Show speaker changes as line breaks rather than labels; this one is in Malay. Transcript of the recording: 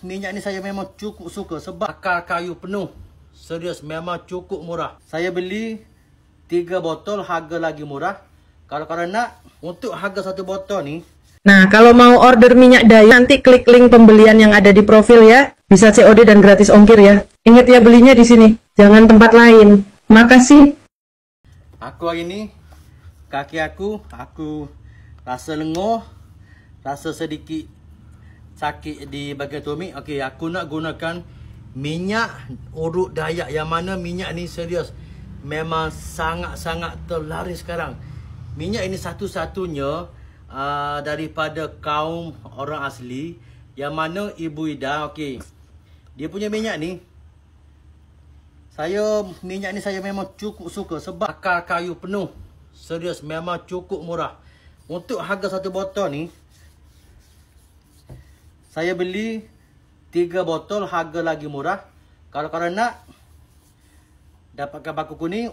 Minyak ni saya memang cukup suka sebab akar kayu penuh. Serius, memang cukup murah. Saya beli 3 botol, harga lagi murah. Kalau korang nak, untuk harga 1 botol ni.
Nah, kalau mau order minyak Dayu, nanti klik link pembelian yang ada di profil ya. Bisa COD dan gratis ongkir ya. Ingat ya, belinya di sini, jangan tempat lain. Makasih.
Aku hari ni, kaki aku rasa lenguh, rasa sedikit sakit di bahagian tumit. Okey, aku nak gunakan minyak urut Dayak, yang mana minyak ni serius memang sangat-sangat terlaris sekarang. Minyak ini satu-satunya daripada kaum orang asli, yang mana Ibu Ida, okey, dia punya minyak ni saya memang cukup suka sebab akar kayu penuh. Serius, memang cukup murah. Untuk harga 1 botol ni, saya beli 3 botol, harga lagi murah. Kalau korang nak dapatkan paku kuning.